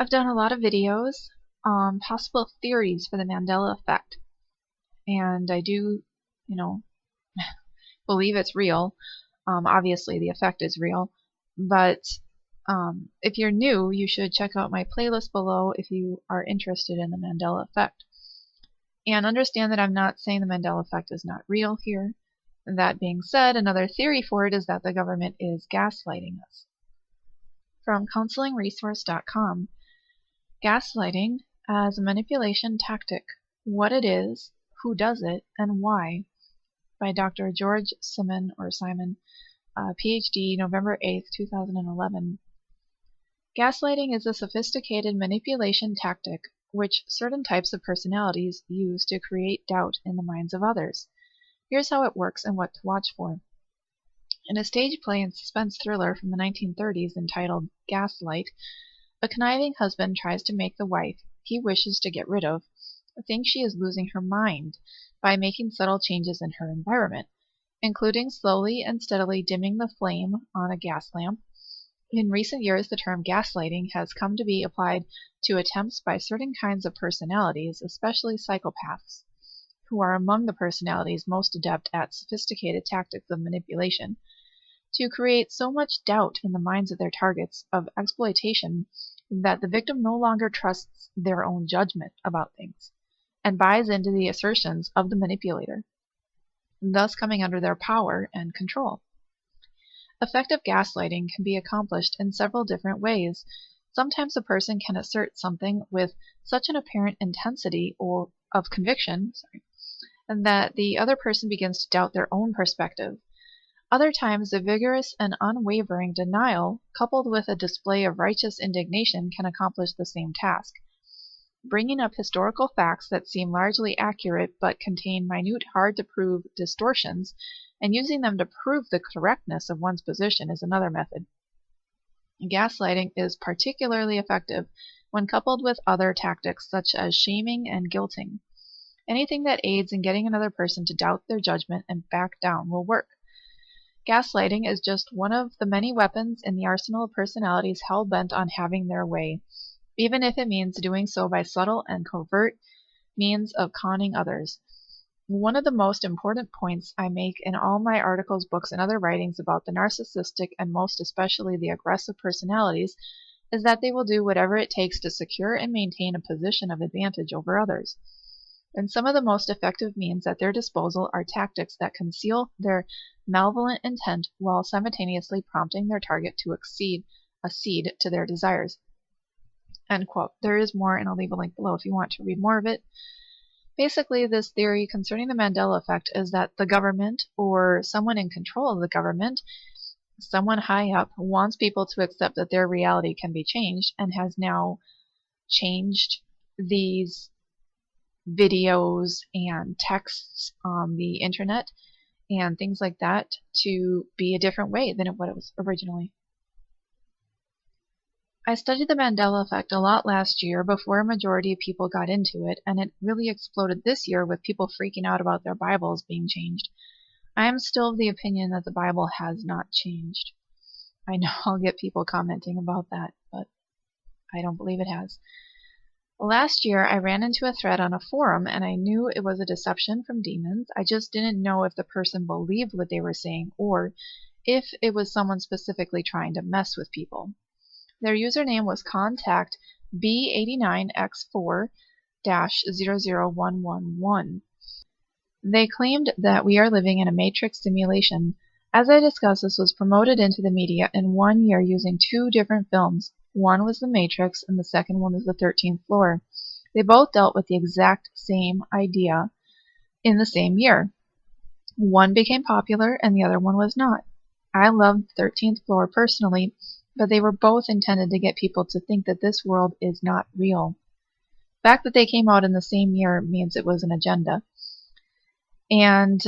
I've done a lot of videos on possible theories for the Mandela effect, and I do, believe it's real. Obviously, the effect is real, but if you're new, you should check out my playlist below if you are interested in the Mandela effect. And understand that I'm not saying the Mandela effect is not real here. That being said, another theory for it is that the government is gaslighting us. From counselingresource.com, Gaslighting as a manipulation tactic, what it is, who does it, and why, by Dr. George Simon, PhD, November 8, 2011. Gaslighting is a sophisticated manipulation tactic which certain types of personalities use to create doubt in the minds of others. Here's how it works and what to watch for. In a stage play and suspense thriller from the 1930s entitled Gaslight, a conniving husband tries to make the wife he wishes to get rid of think she is losing her mind by making subtle changes in her environment, including slowly and steadily dimming the flame on a gas lamp. In recent years, the term gaslighting has come to be applied to attempts by certain kinds of personalities, especially psychopaths, who are among the personalities most adept at sophisticated tactics of manipulation, to create so much doubt in the minds of their targets of exploitation that the victim no longer trusts their own judgment about things and buys into the assertions of the manipulator, thus coming under their power and control. Effective gaslighting can be accomplished in several different ways. Sometimes a person can assert something with such an apparent intensity or of conviction, and that the other person begins to doubt their own perspective. Other times, a vigorous and unwavering denial, coupled with a display of righteous indignation, can accomplish the same task. Bringing up historical facts that seem largely accurate but contain minute, hard-to-prove distortions, and using them to prove the correctness of one's position is another method. Gaslighting is particularly effective when coupled with other tactics such as shaming and guilting. Anything that aids in getting another person to doubt their judgment and back down will work. Gaslighting is just one of the many weapons in the arsenal of personalities hell-bent on having their way, even if it means doing so by subtle and covert means of conning others. One of the most important points I make in all my articles, books, and other writings about the narcissistic and most especially the aggressive personalities is that they will do whatever it takes to secure and maintain a position of advantage over others. And some of the most effective means at their disposal are tactics that conceal their malevolent intent while simultaneously prompting their target to accede to their desires. End quote. There is more, and I'll leave a link below if you want to read more of it. Basically, this theory concerning the Mandela effect is that the government, or someone in control of the government, someone high up, wants people to accept that their reality can be changed, and has now changed these videos and texts on the internet and things like that to be a different way than what it was originally. I studied the Mandela effect a lot last year before a majority of people got into it, and it really exploded this year with people freaking out about their Bibles being changed. I am still of the opinion that the Bible has not changed. I know I'll get people commenting about that, but I don't believe it has. Last year, I ran into a thread on a forum, and I knew it was a deception from demons. I just didn't know if the person believed what they were saying, or if it was someone specifically trying to mess with people. Their username was contact B89X4-00111. They claimed that we are living in a matrix simulation. As I discussed, this was promoted into the media in 1 year using 2 different films. One was The Matrix, and the second one was The 13th Floor. They both dealt with the exact same idea in the same year. One became popular, and the other one was not. I loved 13th Floor personally, but they were both intended to get people to think that this world is not real. The fact that they came out in the same year means it was an agenda. And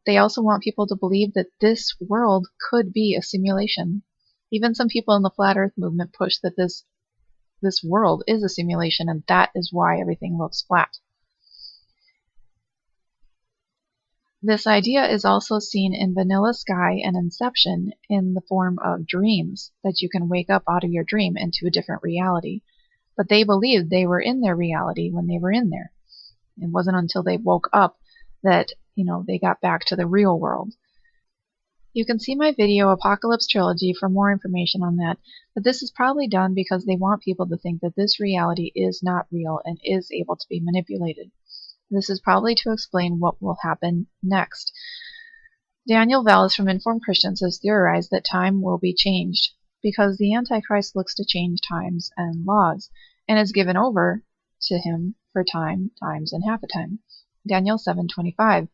they also want people to believe that this world could be a simulation. Even some people in the Flat Earth movement push that this world is a simulation, and that is why everything looks flat. This idea is also seen in Vanilla Sky and Inception in the form of dreams, that you can wake up out of your dream into a different reality. but they believed they were in their reality when they were in there. It wasn't until they woke up that, they got back to the real world. You can see my video Apocalypse Trilogy for more information on that, but this is probably done because they want people to think that this reality is not real and is able to be manipulated. This is probably to explain what will happen next. Daniel Vallis from Informed Christians has theorized that time will be changed because the Antichrist looks to change times and laws and is given over to him for time, times, and half a time. Daniel 7:25.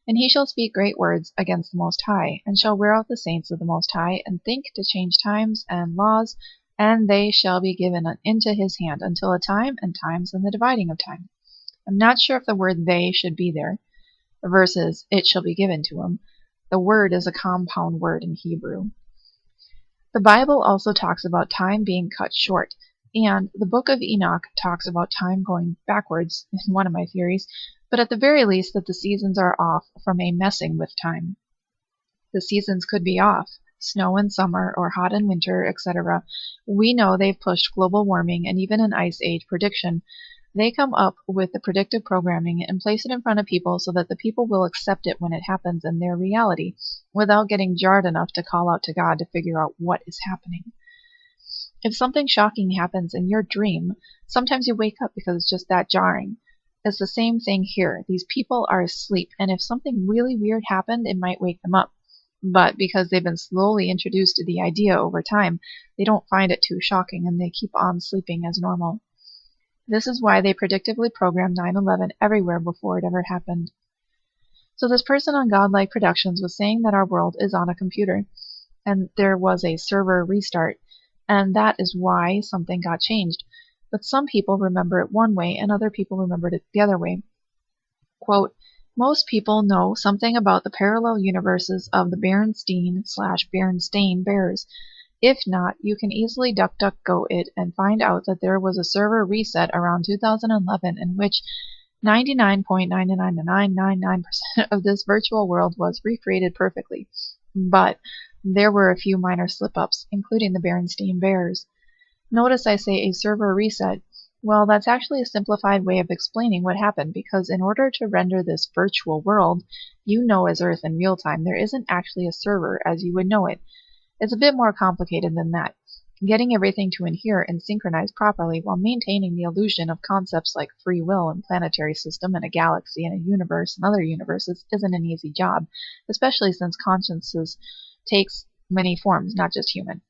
And he shall speak great words against the Most High, and shall wear out the saints of the Most High, and think to change times and laws, and they shall be given into his hand until a time and times and the dividing of time. I'm not sure if the word they should be there, versus it shall be given to him. The word is a compound word in Hebrew. The Bible also talks about time being cut short, and the book of Enoch talks about time going backwards, in one of my theories, but at the very least that the seasons are off from a messing with time. The seasons could be off, snow in summer or hot in winter, etc. We know they've pushed global warming and even an ice age prediction. They come up with the predictive programming and place it in front of people so that the people will accept it when it happens in their reality, without getting jarred enough to call out to God to figure out what is happening. If something shocking happens in your dream, sometimes you wake up because it's just that jarring. It's the same thing here. These people are asleep, and if something really weird happened, it might wake them up. But because they've been slowly introduced to the idea over time, they don't find it too shocking, and they keep on sleeping as normal. This is why they predictively programmed 9/11 everywhere before it ever happened. So this person on Godlike Productions was saying that our world is on a computer, and there was a server restart, and that is why something got changed. But some people remember it one way and other people remembered it the other way. Quote, most people know something about the parallel universes of the Berenstain/Berenstain Bears. If not, you can easily DuckDuckGo it and find out that there was a server reset around 2011 in which 99.99999% of this virtual world was recreated perfectly. But there were a few minor slip-ups, including the Berenstain Bears. Notice I say a server reset. Well, that's actually a simplified way of explaining what happened, because in order to render this virtual world as Earth in real time, there isn't actually a server as you would know it. It's a bit more complicated than that. Getting everything to adhere and synchronize properly while maintaining the illusion of concepts like free will and planetary system and a galaxy and a universe and other universes isn't an easy job, especially since consciousness takes many forms, not just human.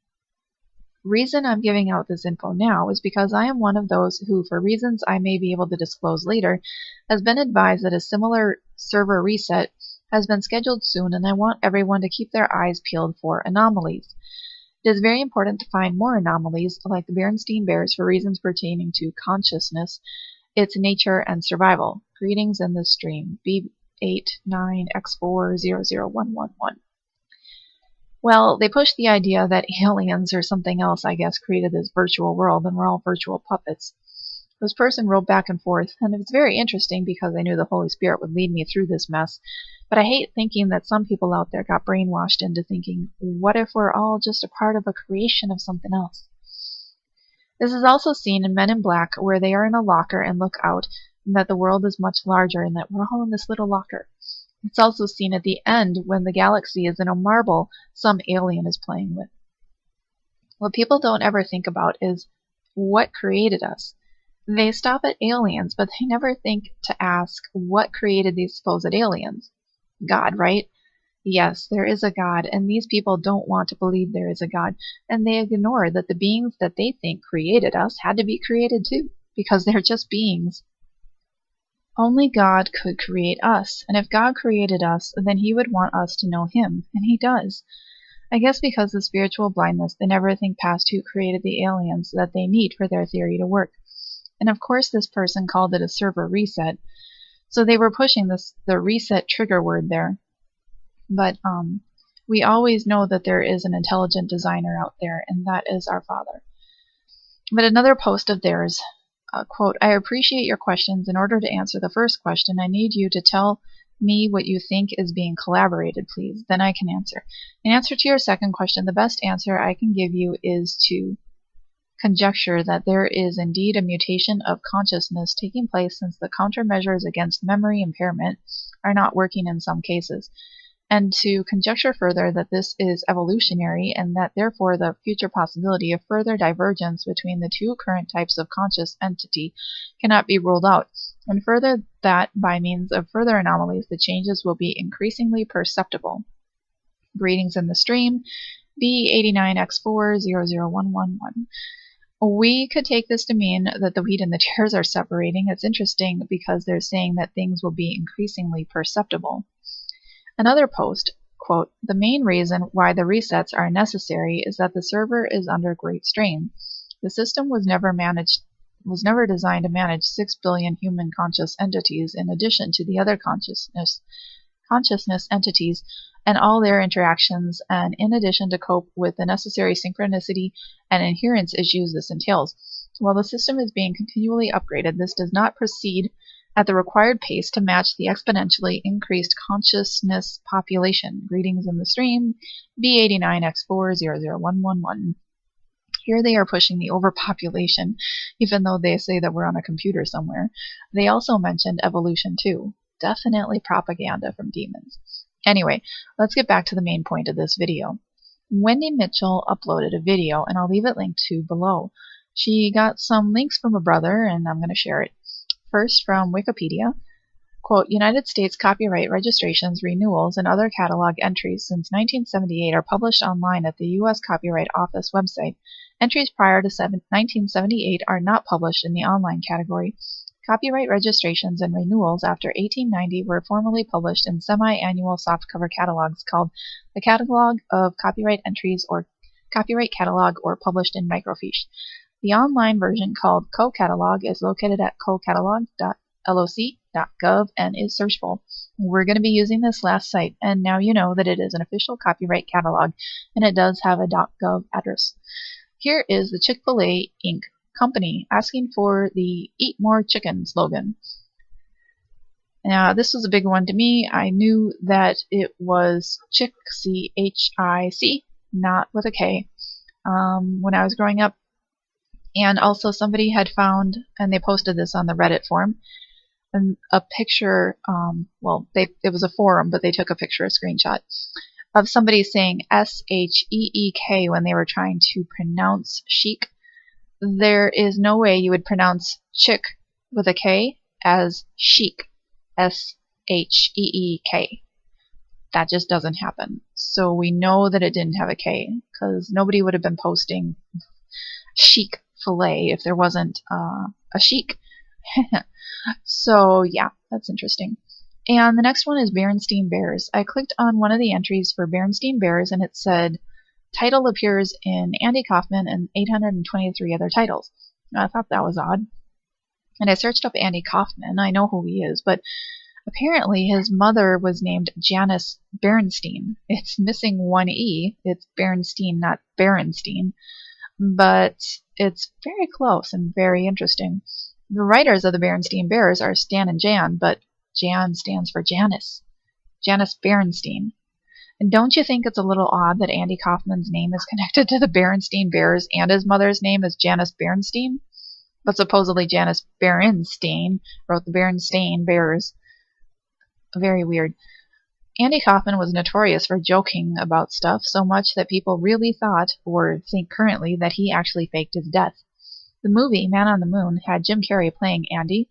Reason I'm giving out this info now is because I am one of those who, for reasons I may be able to disclose later, has been advised that a similar server reset has been scheduled soon, and I want everyone to keep their eyes peeled for anomalies. It is very important to find more anomalies, like the Berenstain Bears, for reasons pertaining to consciousness, its nature, and survival. Greetings in this stream, B89X400111. Well, they pushed the idea that aliens or something else, I guess, created this virtual world and we're all virtual puppets. This person wrote back and forth, and it was very interesting because I knew the Holy Spirit would lead me through this mess. But I hate thinking that some people out there got brainwashed into thinking, what if we're all just a part of a creation of something else? This is also seen in Men in Black, where they are in a locker and look out, and that the world is much larger and that we're all in this little locker. It's also seen at the end when the galaxy is in a marble some alien is playing with. What people don't ever think about is what created us. They stop at aliens, but they never think to ask what created these supposed aliens. God, right? Yes, there is a God, and these people don't want to believe there is a God, and they ignore that the beings that they think created us had to be created too, because they're just beings. Only God could create us, and if God created us, then He would want us to know Him, and He does. I guess because of spiritual blindness, they never think past who created the aliens that they need for their theory to work. And of course this person called it a server reset, so they were pushing the reset trigger word there. But we always know that there is an intelligent designer out there, and that is our Father. But another post of theirs, quote, I appreciate your questions. In order to answer the first question, I need you to tell me what you think is being collaborated, please. Then I can answer. In answer to your second question, the best answer I can give you is to conjecture that there is indeed a mutation of consciousness taking place since the countermeasures against memory impairment are not working in some cases, and to conjecture further that this is evolutionary and that therefore the future possibility of further divergence between the two current types of conscious entity cannot be ruled out, and further that by means of further anomalies the changes will be increasingly perceptible. Greetings in the stream, B89X400111. We could take this to mean that the wheat and the tares are separating. It's interesting because they're saying that things will be increasingly perceptible. Another post, quote, "The main reason why the resets are necessary is that the server is under great strain. The system was never designed to manage 6 billion human conscious entities in addition to the other consciousness entities and all their interactions, and in addition to cope with the necessary synchronicity and adherence issues this entails. While the system is being continually upgraded, this does not proceed at the required pace to match the exponentially increased consciousness population." Greetings in the stream, B89X400111. Here they are pushing the overpopulation, even though they say that we're on a computer somewhere. They also mentioned evolution too. Definitely propaganda from demons. Anyway, let's get back to the main point of this video. Wendy Mitchell uploaded a video, and I'll leave it linked to below. She got some links from a brother, and I'm going to share it. First, from Wikipedia, quote, "United States copyright registrations, renewals, and other catalog entries since 1978 are published online at the U.S. Copyright Office website. Entries prior to 1978 are not published in the online category. Copyright registrations and renewals after 1890 were formerly published in semi-annual softcover catalogs called the Catalog of Copyright Entries or Copyright Catalog, or published in microfiche. The online version called Co-Catalog is located at cocatalog.loc.gov and is searchable. We're going to be using this last site, and now you know that it is an official copyright catalog, and it does have a .gov address. Here is the Chick-fil-A Inc. company asking for the Eat More Chicken slogan. Now, this was a big one to me. I knew that it was Chick, C-H-I-C, not with a K, when I was growing up. And also somebody had found, and they posted this on the Reddit forum, a picture, it was a forum, but they took a picture, a screenshot, of somebody saying S-H-E-E-K when they were trying to pronounce chic. There is no way you would pronounce chick with a K as chic, S-H-E-E-K. That just doesn't happen. So we know that it didn't have a K, because nobody would have been posting chic filet if there wasn't a chic. So yeah, that's interesting. And the next one is Berenstein Bears. I clicked on one of the entries for Berenstein Bears, and it said title appears in Andy Kaufman and 823 other titles. I thought that was odd. And I searched up Andy Kaufman. I know who he is, but apparently his mother was named Janice Berenstein. It's missing one E. It's Berenstein, not Berenstein. But it's very close and very interesting. The writers of the Berenstein Bears are Stan and Jan, but Jan stands for Janice. Janice Berenstein. And don't you think it's a little odd that Andy Kaufman's name is connected to the Berenstein Bears and his mother's name is Janice Berenstein? But supposedly Janice Berenstein wrote the Berenstein Bears. Very weird. Andy Kaufman was notorious for joking about stuff so much that people really thought, or think currently, that he actually faked his death. The movie Man on the Moon had Jim Carrey playing Andy,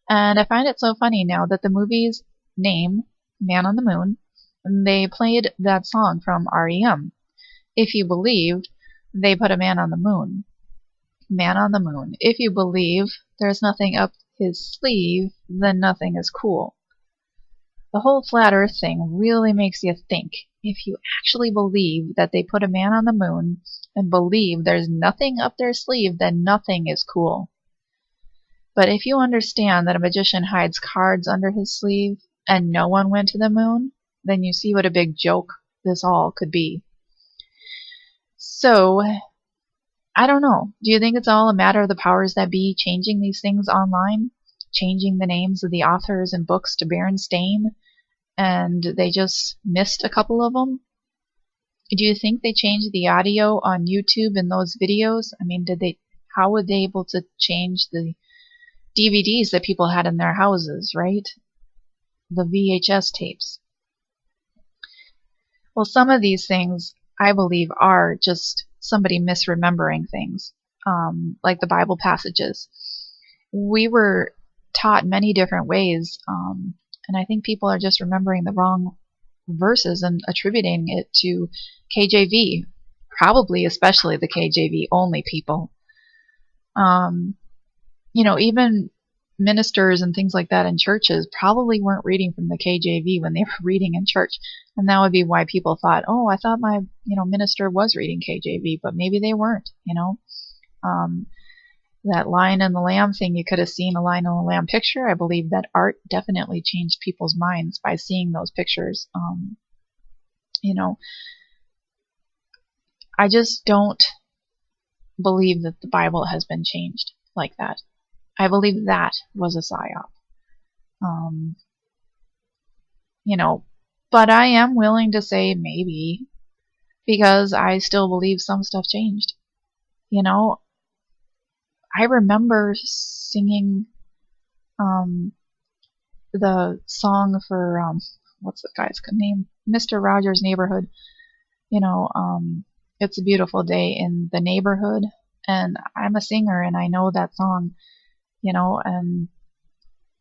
and I find it so funny now that the movie's name, Man on the Moon, they played that song from REM. If you believed, they put a man on the moon. Man on the moon. If you believe there's nothing up his sleeve, then nothing is cool. The whole flat earth thing really makes you think. If you actually believe that they put a man on the moon and believe there's nothing up their sleeve, then nothing is cool. But if you understand that a magician hides cards under his sleeve and no one went to the moon, then you see what a big joke this all could be. So, I don't know. Do you think it's all a matter of the powers that be changing these things online? Changing the names of the authors and books to Berenstain? And they just missed a couple of them? Do you think they changed the audio on YouTube in those videos? I mean, did they How would they able to change the DVDs that people had in their houses, right? The VHS tapes. Well, some of these things, I believe, are just somebody misremembering things, like the Bible passages. We were taught many different ways, and I think people are just remembering the wrong verses and attributing it to KJV, probably especially the KJV only people. Even ministers and things like that in churches probably weren't reading from the KJV when they were reading in church, and that would be why people thought, oh, I thought my minister was reading KJV, but maybe they weren't. That Lion and the Lamb thing, you could have seen a Lion and the Lamb picture. I believe that art definitely changed people's minds by seeing those pictures. I just don't believe that the Bible has been changed like that. I believe that was a psyop. But I am willing to say maybe, because I still believe some stuff changed. I remember singing the song for what's the guy's name? Mr. Rogers' Neighborhood. It's a Beautiful Day in the Neighborhood, and I'm a singer and I know that song, and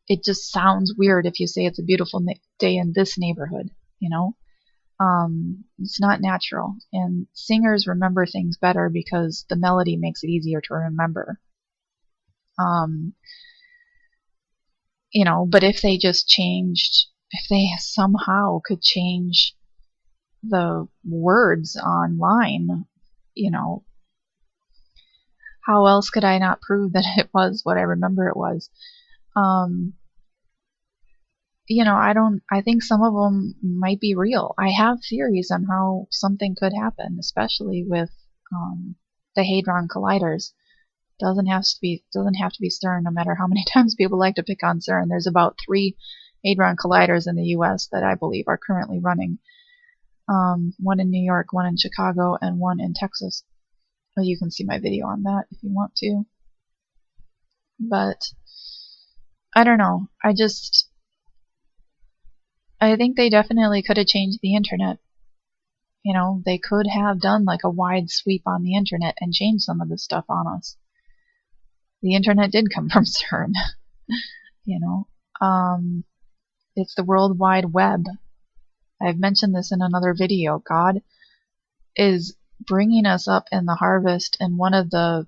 it just sounds weird if you say it's a beautiful day in this neighborhood. It's not natural, and singers remember things better because the melody makes it easier to remember. But if they somehow could change the words online, how else could I not prove that it was what I remember it was? I think some of them might be real. I have theories on how something could happen, especially with the Hadron Colliders. Doesn't have to be CERN, no matter how many times people like to pick on CERN. There's about 3 Hadron Colliders in the U.S. that I believe are currently running. One in New York, one in Chicago, and one in Texas. Well, you can see my video on that if you want to. But I don't know. I think they definitely could have changed the internet. They could have done like a wide sweep on the internet and changed some of the stuff on us. The internet did come from CERN. It's the World Wide Web. I've mentioned this in another video. God is bringing us up in the harvest, and one of the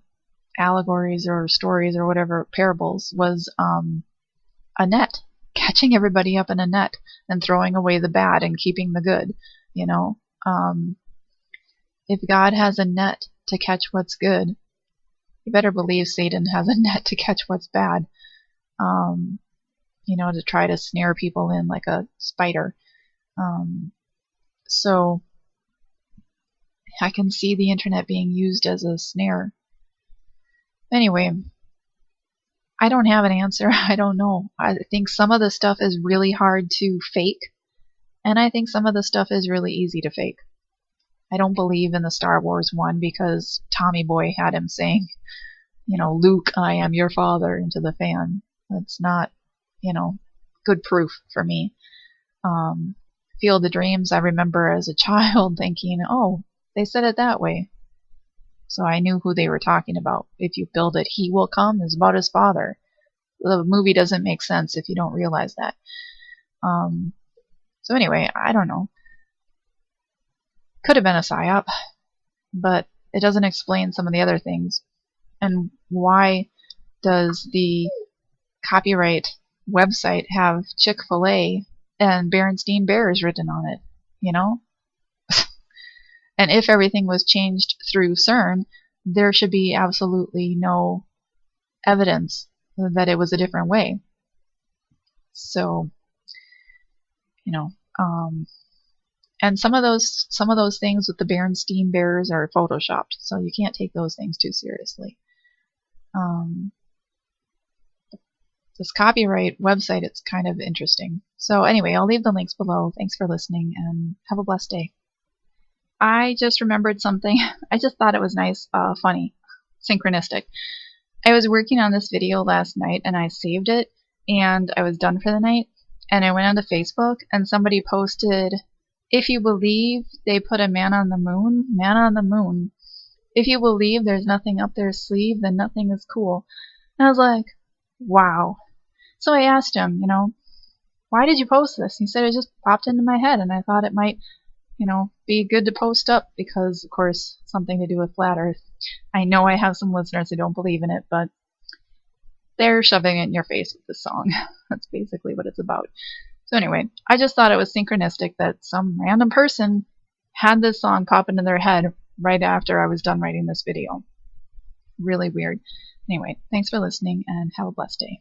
allegories or stories or whatever, parables, was a net, catching everybody up in a net and throwing away the bad and keeping the good. If God has a net to catch what's good, you better believe Satan has a net to catch what's bad, to try to snare people in like a spider. So I can see the internet being used as a snare. Anyway, I don't have an answer. I don't know. I think some of the stuff is really hard to fake, and I think some of the stuff is really easy to fake. I don't believe in the Star Wars one because Tommy Boy had him saying, Luke, I am your father, into the fan. That's not, good proof for me. Field of Dreams, I remember as a child thinking, oh, they said it that way. So I knew who they were talking about. If you build it, he will come is about his father. The movie doesn't make sense if you don't realize that. So anyway, I don't know. Could have been a psyop, but it doesn't explain some of the other things. And why does the copyright website have Chick-fil-A and Berenstain Bears written on it? And if everything was changed through CERN, there should be absolutely no evidence that it was a different way. So, and some of those things with the Berenstain Bears are photoshopped, so you can't take those things too seriously. This copyright website, it's kind of interesting. So anyway, I'll leave the links below. Thanks for listening, and have a blessed day. I just remembered something. I just thought it was nice, funny. synchronistic. I was working on this video last night and I saved it and I was done for the night, and I went onto Facebook and somebody posted, if you believe they put a man on the moon, if you believe there's nothing up their sleeve, then nothing is cool. And I was like, wow. So I asked him, why did you post this? He said it just popped into my head and I thought it might, be good to post up because, of course, something to do with flat Earth. I know I have some listeners who don't believe in it, but they're shoving it in your face with this song. That's basically what it's about. So anyway, I just thought it was synchronistic that some random person had this song pop into their head right after I was done writing this video. Really weird. Anyway, thanks for listening and have a blessed day.